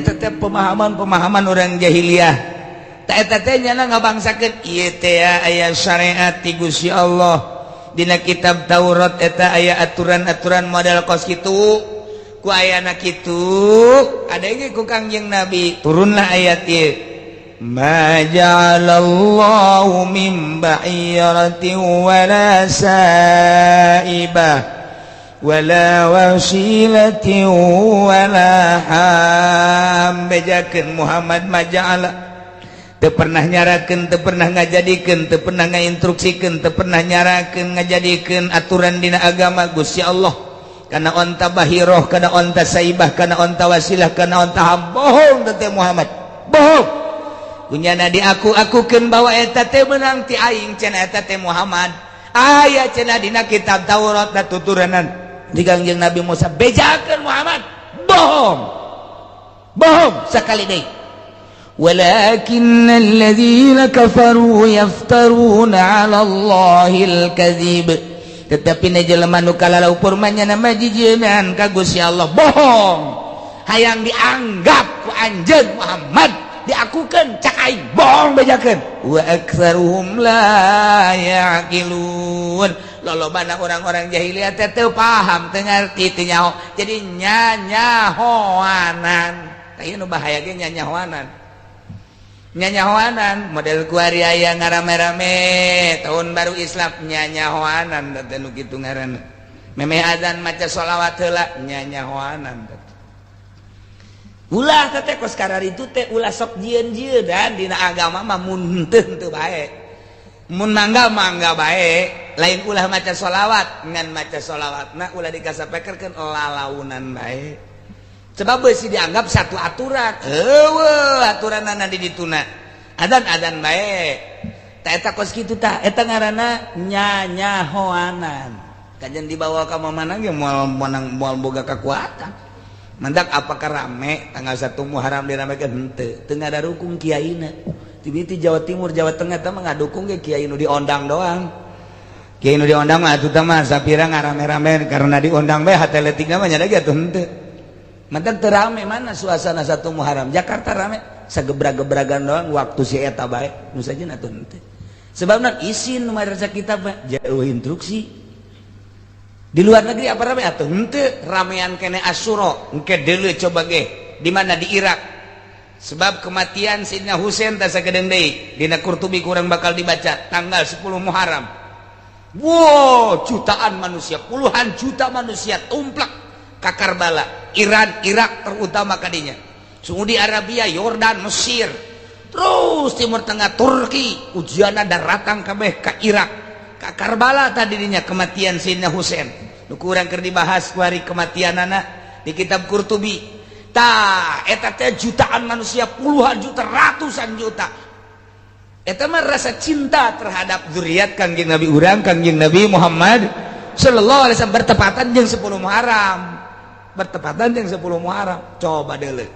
tetap pemahaman-pemahaman orang jahiliyah tak eta teh nyana ngabangsakeun ieu teh aya syariat ti Gusti Allah dina kitab Taurat eta aya aturan-aturan model kos kitu ku ayana kitu ada ge ku Kangjeng Nabi turunlah ayat ieu ma ja'alallahu min ba'iratin wala sa'ibah wala wasilatin wala ham bejakeun Muhammad maja'ala teu pernah nyarakeun teu pernah ngajadikeun teu pernah ngainstruksikeun teu pernah nyarakeun ngajadikeun aturan dina agama Gusti Allah kana onta bahiroh kana onta saibah kana onta wasilah kana onta ham bohong teh Muhammad bohong kunyana diaku-akukeun bahwa eta teh meunang ti aing cenah eta teh Muhammad aya cenah dina kitab Taurat da tuturanan di Kangjeng Nabi Musa bejakeun Muhammad bohong bohong sakali deui walakinnal ladzina kafaru yaftaruna 'ala Allahil kadzib tetapi na jelema nu kalalau purmanya nama jijienan ka Gusti Allah bohong hayang dianggap ku anjeun Muhammad diakukeun cak aing bohong bejakeun wa aktsaruhum la yaqilun lolobana orang-orang jahiliyah teh teu paham teu ngarti teu nyaho jadi nyanyahoanan tah ieu nu bahaya ge nyanyahoanan model kuari aya ngarame-rame tahun baru Islam nyanyahoanan teh nu kitu ngaranna memeh azan maca sholawat heula nyanyahoanan ulah teh kos kararitu teh ulah sok jieun-jieun dina agama mah mun teu bae mun mangga bae lain ulah maca sholawat ngan maca sholawatna ulah dikasapekerkeun lalaunan bae sebab beusi dianggap satu aturan eueuh aturanana di dituna adzan bae ta eta kos kitu tah eta ngaranna nyanyahoanan kajen dibawa ka mana ge moal boga kekuatan mendak apakah rame tanggal 1 Muharram diramekeun henteu teu ngadarukung kiaina ti Jawa Timur Jawa Tengah teh mah ngadukung ge kiai nu diondang doang kiai nu diondang mah atuh teh mah sapira ngarame-rame karena diondang bae hateletikna mah nya ge atuh henteu mendak teu rame mana suasana 1 Muharram Jakarta rame sagebrag-gebragan doang waktu si eta bae nu sajeun atuh henteu sebabna isin nu madrasah kitab mah jauh instruksi di luar negeri apa rame atuh henteu ramean kene Asyura engke deuleu coba ge di mana di Irak sebab kematian Sayyidina Husain teh sagedeung deui dina Qurtubi kurang bakal dibaca tanggal 10 Muharram wow jutaan manusia puluhan juta manusia tumplak ka Karbala Iran Irak terutama kadinya Saudi Arabia Yordan Mesir terus Timur Tengah Turki ujianna datang kabeh ka Irak ka Karbala tadinya kematian Sayyidina Husain nu kurang keur dibahas ku hari kematianana di kitab Qurtubi tah eta teh jutaan manusia puluhan juta ratusan juta eta mah rasa cinta terhadap zuriat Kangjeng Nabi urang Kangjeng Nabi Muhammad sallallahu alaihi wasallam bertepatan jeung 10 Muharram coba deuleu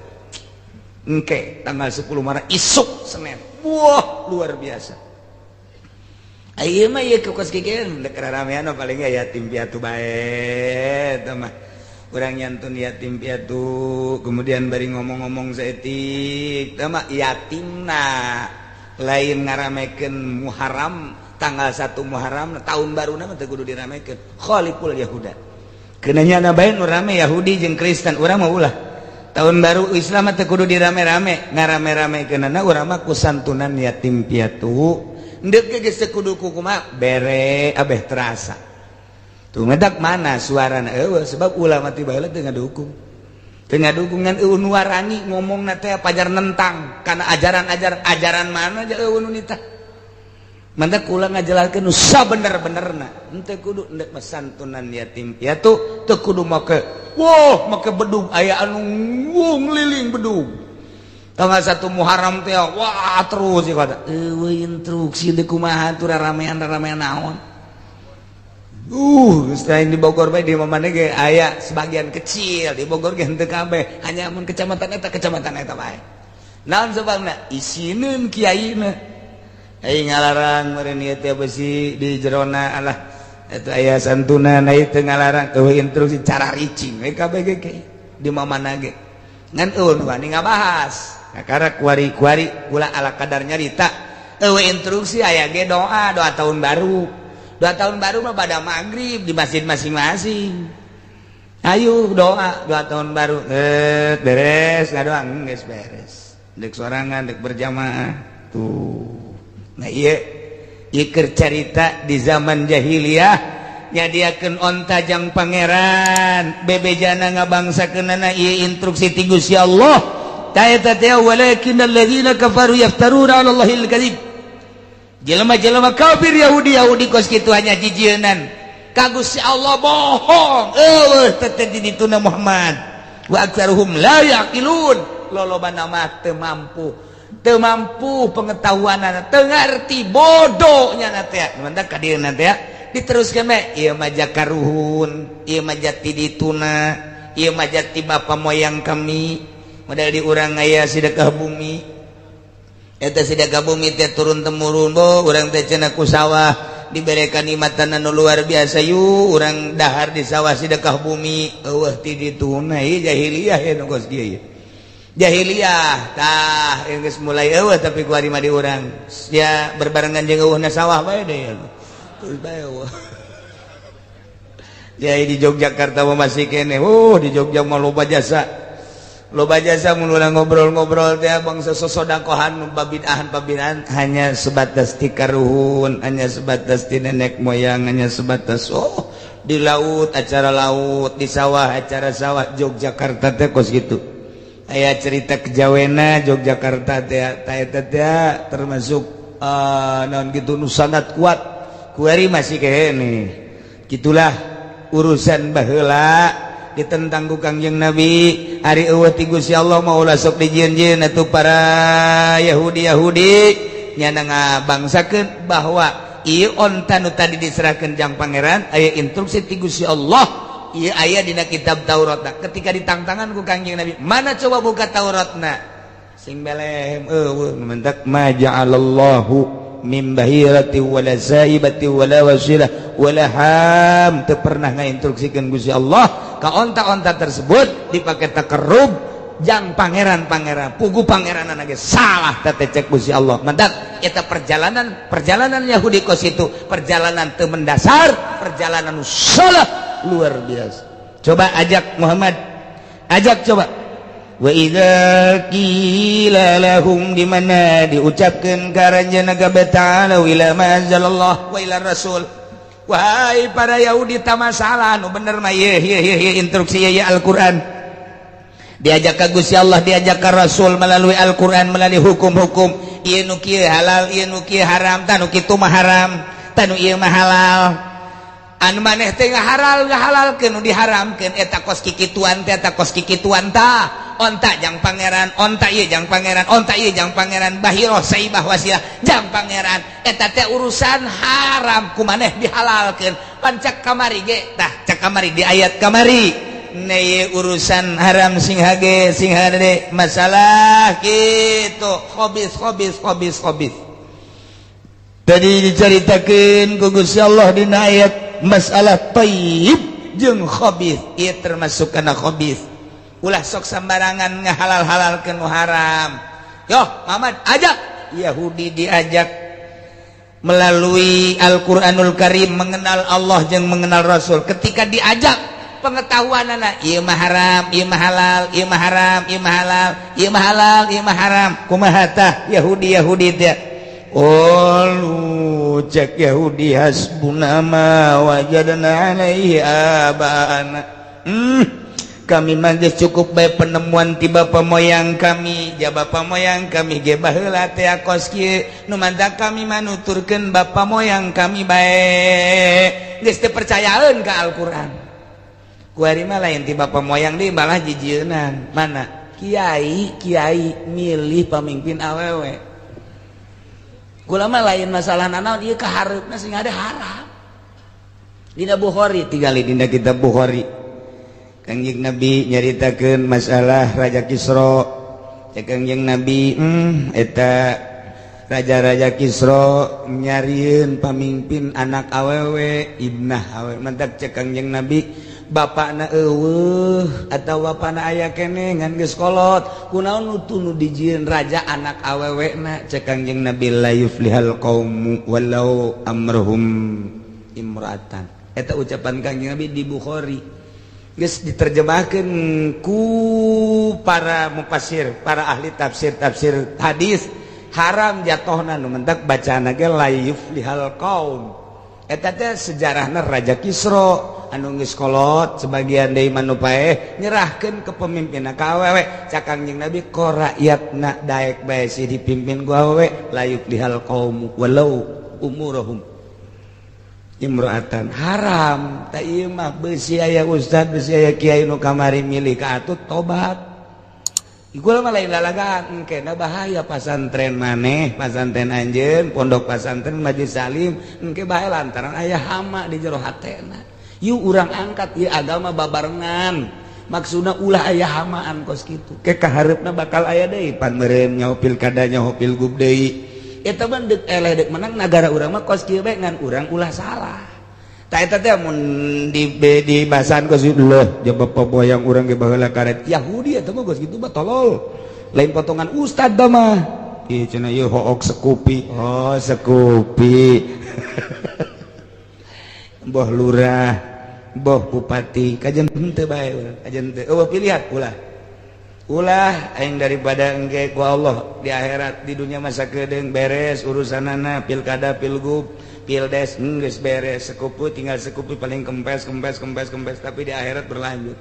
engke tanggal 10 Muharram isuk Senin wah luar biasa ayeuna mah ieu kos kikeun dek ramean paling yatim piatu bae eta mah urang nyantun yatim piatu kemudian bari ngomong-ngomong saeutik teh mah yatimna lain ngaramekeun Muharram tanggal 1 Muharram tahun baruna mah teu kudu diramekeun khaliful yahuda keunanya bae nu rame Yahudi jeung Kristen urang mah ulah tahun baru Islam mah teu kudu dirame-rame ngarame-ramekeunana urang mah kusantunan yatim piatu endeuh ge geus kudu kumaha bere abeh terasa tuh ngedak mana suarana eueuh sebab ulama ti baheula teu ngadukung ngan eueuh nu warani ngomongna teh pajar nentang kana ajaran mana aja eueuh nu nitah mantak ulah ngajelaskeun nu sabener-benerna henteu kudu endek santunan yatim piatu teu kudu make make bedug aya anu ngliling bedug tanggal 1 Muharram teh wah terus ieu kata eueuh instruksi deui kumaha atuh ramean naon selain di Bogor bae di mana ge aya sebagian kecil di Bogor ge henteu kabeh hanya mun kecamatan eta bae naon sebabna isineun kiaina ai ngalarang meureun ieu teh besi di jerona alah eta aya santunan ai teu ngalarang eueuh instruksi cara ricing we kabeh ge di mana ge ngan wani ngabahas karena kuari ulah ala kadar nyarita instruksi aya ge doa tahun baru mah pada maghrib di masjid masing-masing ayo doa tahun baru beres ngadoang geus beres dek sorangan dek berjamaah tuh nah ieu keur carita di zaman jahiliyah nyadiakeun onta jang pangeran bebejana ngabangsakeunana ieu instruksi ti Gusti Allah ta eta teh walakinnal ladzina kafaru yaftaruna 'ala Allahil kadzib jelema-jelema kafir Yahudi kos kitu hanya jijienan ka Gusti Allah bohong teteh di dituna Muhammad wa aktsaruhum la yaqilun lolobana mah teu mampu pengetahuanna teu ngarti bodohnya na teh mantap ka dieu na teh diteruskeun bae ieu mah jakaruhun ieu mah jati dituna ieu mah jati bapa moyang kami modal di urang aya sedekah bumi eta sedekah bumi teh turun temurun bo urang teh cenah ku sawah diberikan nikmatan anu luar biasa yu urang dahar di sawah sedekah bumi eueuh ti dituna ieu jahiliyah ya nu geus kieu jahiliyah tah geus mulai eueuh tapi ku ari mah di urang ya berbarengan jeung eueuhna sawah bae deui terus bae eueuh ya di Yogyakarta mah masih kene di Jogja mah loba jasa mun urang ngobrol-ngobrol teh bangsa sosodakohan pabidahan hanya sebatas ti karuhun hanya sebatas ti nenek moyang hanya sebatas di laut acara laut di sawah acara sawah Yogyakarta teh kos gitu aya cerita kejawena Yogyakarta teh eta teh termasuk naon kitu nu sangat kuat kuari masih kene gitulah urusan baheula ditentang ku Kangjeng Nabi ari eueuh ti Gusti Allah mau ulah sok dijieun-jieun atuh para Yahudi nyana ngabangsakeun bahwa ieu onta nu tadi diserahkeun jang pangeran aya instruksi ti Gusti Allah ieu aya dina kitab Tauratna ketika ditangtangan ku Kangjeng Nabi mana coba buka Tauratna sing belehem eueuh mentak ma ja'alallahu min bahirati wala saibati wala wasilah wala ham teu pernah ngainstruksikeun Gusti Allah ka onta-onta tersebut dipake takarrub jang pangeran pugu pangeranna ge salah teh cek Gusti Allah mendak eta perjalanan Yahudi kos itu perjalanan teu mendasar perjalanan salah luar biasa coba ajak Muhammad ajak coba wa idza qila lahum di mana diucapkeun ka ranjeunna ta'ala ila ma anzalallah wa ila rasul wahai para Yahudi tah masalah nu bener mah ieu instruksi ieu Al-Qur'an diajak ka Gusti Allah diajak ka Rasul melalui Al-Qur'an melalui hukum-hukum ieu nu kieu halal ieu nu kieu haram tah nu kitu mah haram tah nu ieu mah halal anu maneh teh ngahalalkeun nu diharamkeun eta kos kikituan teh eta kos kikituan tah onta jang pangeran onta ieu jang pangeran onta ieu jang pangeran bahiroh saibah wasilah jang pangeran eta teh urusan haram kumaneh dihalalkeun pan cak kamari ge tah cak kamari di ayat kamari ne urusan haram sing hade masalah kitu khabis tadi diceritakeun ku Gusti Allah dina ayat masalah thayyib jeung khabis ieu termasuk kana khabis ulah sok sembarangan ngahalal-halalkeun nu haram yo Muhammad ajak Yahudi diajak melalui Al-Qur'anul Karim mengenal Allah jeung mengenal Rasul ketika diajak pengetahuanana ieu mah haram ieu mah halal ieu mah haram ieu mah halal ieu mah halal ieu mah haram kumaha tah Yahudi teh qalu cek Yahudi hasbuna ma wajadna alaihi abana kami mah geus cukup bae penemuan ti bapa moyang kami ja bapa moyang kami ge baheula teh kos kieu nu mantap kami mah nuturkeun bapa moyang kami bae geus teu percayaeun ka Al-Qur'an kuari mah lain ti bapa moyang deui malah jijieunnan mana kiai milih pamimpin awewe kula mah lain masalah naon ieu kahareupna sing ada haram dina Bukhari tinggali dina kitab Bukhari Kangjeng Nabi nyaritakeun masalah Raja Kisra Kangjeng Nabi eta raja-raja Kisra nyarieun pamimpin anak awewe ibnah awewe mantap cek Kangjeng Nabi bapakna atau bapakna aya kene ngan geus kolot kunaon nu dijieun raja anak awewena cek Kangjeng Nabi la yuflihal qaumu walau amruhum imratan eta ucapan Kangjeng Nabi di Bukhari geus diterjemahkeun ku para mufassir para ahli tafsir hadis haram jatohna nu mentak bacana ge la yuflihal qaum eta teh sejarahna Raja Kisra anu geus kolot sebagian deui manupae nyerahkeun ke pemimpinna ka awewe cak Kangjeng Nabi ko rakyatna daek bae si dipimpin ku awewe la yuflihal qaum walau umuruhum imra'atan haram ta ieu mah beusi aya ustad beusi aya kiai nu kamari milih ka atuh tobat Ikul mah lain lalagaan engke bahaya pasantren maneh pasantren anjeun pondok pasantren majelis salim engke bahaya lantaran aya hama di jero hatena yu urang angkat ieu agama babarengan maksudna ulah aya hamaan kos kitu ke kahareupna bakal aya deui pan meureun nyaho pilkada nyaho pilgub deui eta mah deuk eleh deuk menang nagara urang mah kos kieu bae ngan urang ulah salah ta eta teh mun di bahasan kos leuh jebab poboyang urang ge baheula karet Yahudi eta mah kos kitu mah tolol lain potongan ustad da mah ieu cenah ieu hook sekupi oh sekupi boh lurah boh bupati kajen henteu bae urang kajen teu eueuh pilihan ulah aing daripada engke ku Allah di akhirat di dunia masa kedeung beres urusanana pilkada pilgub pildes geus beres sekupu tinggal sekupu paling kempes tapi di akhirat berlanjut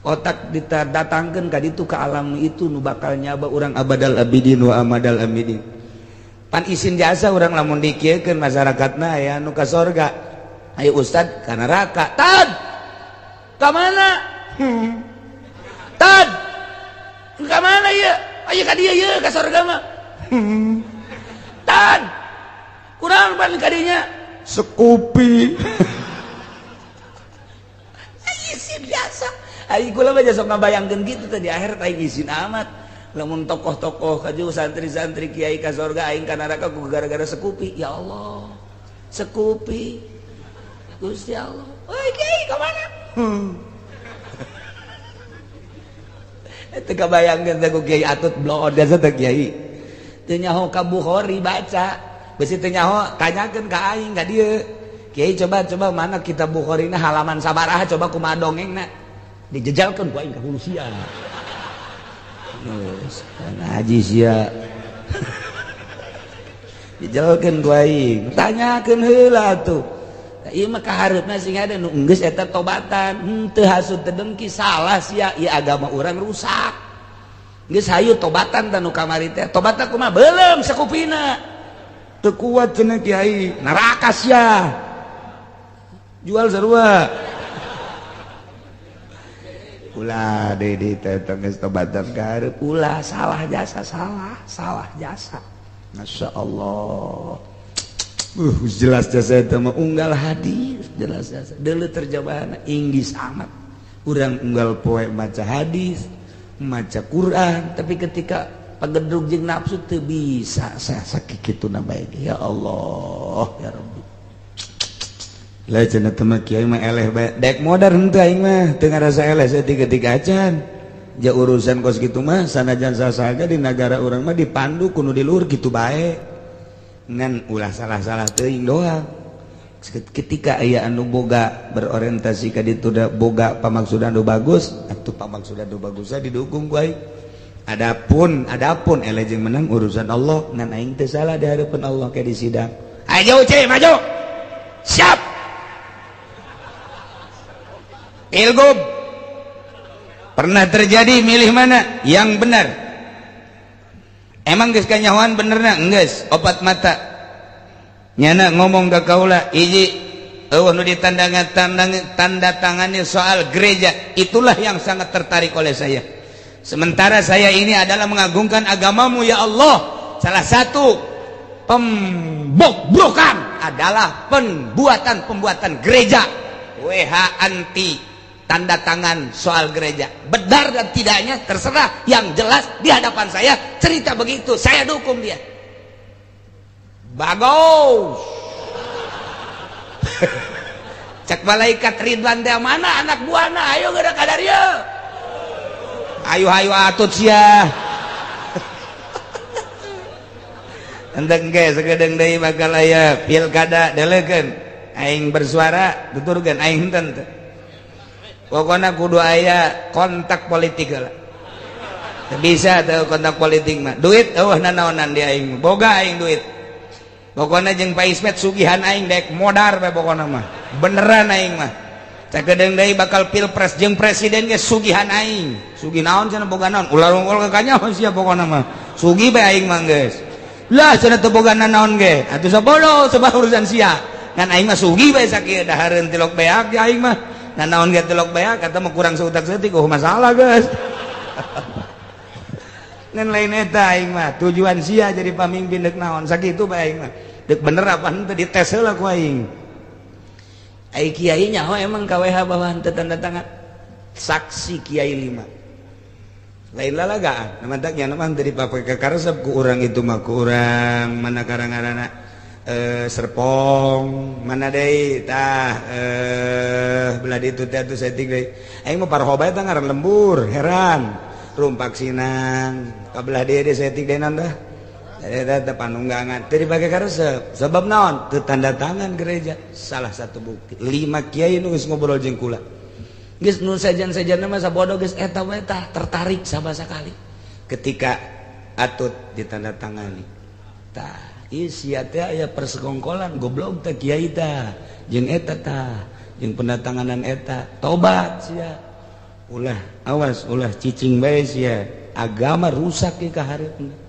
otak didatangkeun ka ditu ka alam itu nu bakal nyaba urang abadal abidin wa amadal amidin pan izin jasa urang lamun dikieukeun masyarakatna aya nu ka sorga ayo ustad ka neraka tad ka mana tad ka mana ieu ayo ka dieu ieu ka sorga mah tad kurang pan kadinya sekupi izin biasa ai kula mah sok ngabayangkeun kitu teh di akhirat aing izin amat lamun tokoh-tokoh kaju santri-santri kiai ka surga aing ka neraka ku gara-gara sekupi ya Allah sekupi Gusti Allah oi kiai ka mana teu kabayangkeun teh ku kiai atut blood dasa teh kiai teu nyaho ka Bukhari baca besi teu nyaho tanyakeun ka aing ka dieu kiai coba mana kitab Bukharina halaman sabaraha coba kumaha dongengna dijejalkeun ku aing ka hulu sia geus ngaji sia dijejalkeun ku aing tanyakeun heula atuh ieu mah kahareupna sing ada nu geus eta tobatan henteu hasud teu dengki salah sia ieu agama urang rusak geus hayu tobatan tanu kamari teh tobatan kumaha beuleum sakupina teu kuat cenah kiai neraka sia jual sarua ulah deui teh geus tobatan ka hareup ulah salah jasa masyaallah jelas jasa eta mah unggal hadis jelas jasa deuleu terjemahana inggis amat urang unggal poe maca hadis maca Quran tapi ketika pagedrug jeung nafsu teu bisa sakikituna bae ya Allah ya Rabbi lah cenah teh mah kiai mah eleh bae dek modar henteu aing mah teu ngarasa eleh saeutik-eutik acan ja urusan kos kitu mah sanajan sasaga di negara urang mah dipandu kudu di luhur kitu bae ngan ulah salah-salah teuing doang ketika aya anu boga berorientasi ka ditu da boga pamaksudan nu bagus atuh pamaksudan nu bagusna didukung ku aing adapun eleh jeung menang urusan Allah ngan aing teu salah di hareupeun Allah kayak di sidang ayo cek maju siap pilgub pernah terjadi milih mana yang benar emang geus kanyahoan benerna geus opat mata nyana ngomong ka kaula hiji eueuh nu tanda tangannya soal gereja itulah yang sangat tertarik oleh saya. Sementara saya ini adalah mengagungkan agamamu ya Allah. Salah satu pembobrokan adalah pembuatan gereja. WH anti tanda tangan soal gereja. Benar dan tidaknya terserah. Yang jelas di hadapan saya cerita begitu. Saya dukung dia. Bagus. cek malaikat Ridwan teh mana anak buahna ayo geura ka dieu ayo atut sia endeng ge sagedeng deui bakal aya pilkada delekeun aing bersuara tuturkeun aing henteu teh pokona kudu aya kontak politik lah bisa tuh kontak politik mah duit eueuh nanaonan di aing boga aing duit pokona jeung Pak Ismet sugihan aing dek modar bae pokona mah beneran aing mah sakedeung deui bakal pilpres jeung presiden ge sugihan aing sugih naon cenah boga naon ulah unggul ka kanyaho sia pokona mah sugih bae aing mah geus lah cenah teu boga naon ge atuh sabodo sabah urusan sia ngan aing mah sugih bae sakieu dahareun tilok beak di aing mah nanaon ge tilok beak kata mah kurang seutak-seutik masalah geus ngan lain eta aing mah tujuan sia jadi pamimpin deuk naon sakitu bae aing mah deuk bener apa henteu dites heula ku aing ai kiai nyaho emang KWH bahwa henteu tanda tangan saksi kiai 5 lain lalagaan namantaknya mah teu dipake karesep ku urang itu mah ku urang mana karangarana Serpong mana deui tah belah ditu teh atuh seting deui aing mah parhoba eta ngaran lembur heran rumpak sinang kabelah dia setik denan dah eta panunggangan teu dipake karesep sebab naon teu tanda tangan gereja salah satu bukti 5 kiai nu geus ngobrol jeung kula geus nu sajan-sajanna mah sabodo geus eta we tah tertarik sabasa kali ketika atut ditanda tangani tah ieu sia teh aya persekongkolan goblok teh kiai tah jeung eta tah jeung pendatanganan eta tobat sia ulah awas ulah cicing bae sia agama rusak ke kahareupeuna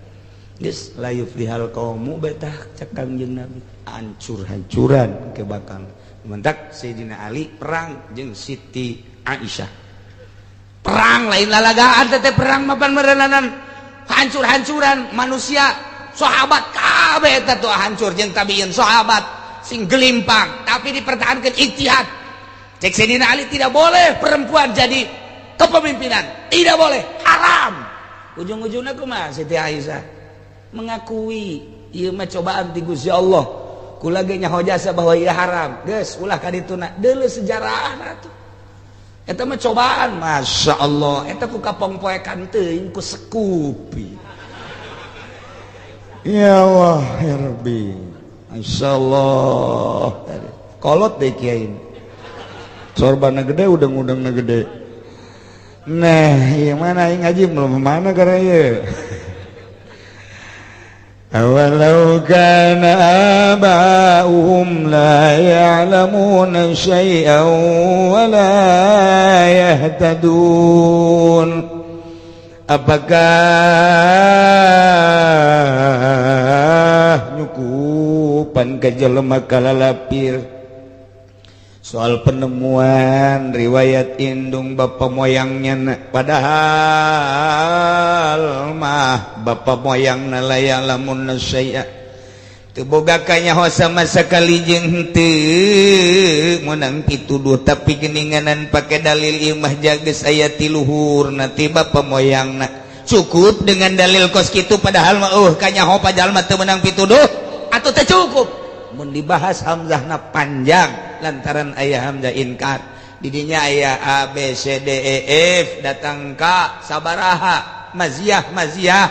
geus la yuflihal qaumu betah cek Kangjeng Nabi hancur-hancuran ke bakal mentak Sayyidina Ali perang jeung Siti Aisyah perang lain lalagaan teh perang mah merenanan hancur-hancuran manusia sahabat kabeh eta tuh hancur jeung tabiin sahabat sing gelimpang tapi dipertahankan ijtihad cek Sayyidina Ali tidak boleh perempuan jadi kepemimpinan tidak boleh haram ujung-ujungnya kumaha Siti Aisyah mengakui ieu mah cobaan ti Gusti Allah kula ge nyaho jasa bahwa ieu haram geus ulah ka dituna deuleu sejarahna tuh eta mah cobaan masyaallah eta ku kapongpoekan teuing ku sekupi ya Allah ya Rabbi masyaallah kolot deh kiai sorbana gede udang-udangna gede. Nah, yang mana yang ngaji belum mana karaya? Awalau kana aba'uhum la ya'lamuna syai'an wa la yahtadun. Apakah nyukupan ka jelema kalalapir soal penemuan riwayat indung bapa moyangnya padahal mah bapa moyangna layak lamun syai'a teu boga kanyaho sama sakali jeung henteu meunang pituduh tapi geuninganan pake dalil ieu mah jageus aya ti luhurna ti bapa moyangna cukup dengan dalil kos kitu padahal mah kanyaho pajalma teu meunang pituduh atuh teu cukup mun dibahas hamzahna panjang lantaran ayah hamzah inkar didinya ayah A B C D E F datang K sabaraha maziyah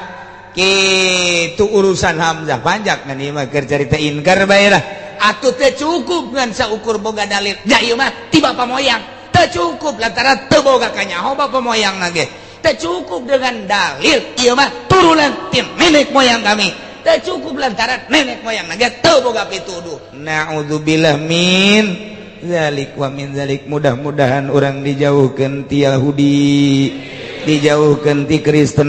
kitu urusan hamzah panjang ngan ieu mah keur carita inkar bae lah atuh teu cukup ngan saukur boga dalil da ieu mah ti bapa moyang teu cukup lantaran teu boga kanyaho bapa moyangna ge teu cukup dengan dalil ieu mah turunan ti nenek moyang kami teu cukup lantaran nenek moyang ge teu boga pituduh naudzubillah min zalik wa min zalik mudah-mudahan orang dijauhkeun ti Yahudi dijauhkeun ti Kristen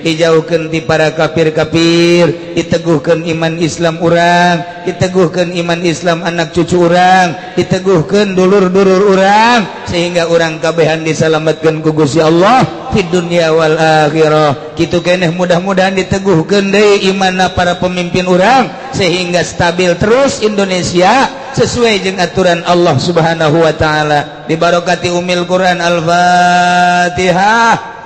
dijauhkeun ti para kafir-kafir diteguhkeun iman Islam urang diteguhkeun iman Islam anak cucu urang diteguhkeun dulur-dulur urang sehingga urang kabehan disalametkeun ku Gusti Allah di dunia wal akhirah kitu keneh mudah-mudahan diteguhkeun deui imanna para pemimpin urang sehingga stabil terus Indonesia sesuai dengan aturan Allah Subhanahu wa taala. Di barokati umil Quran Al-Fatihah.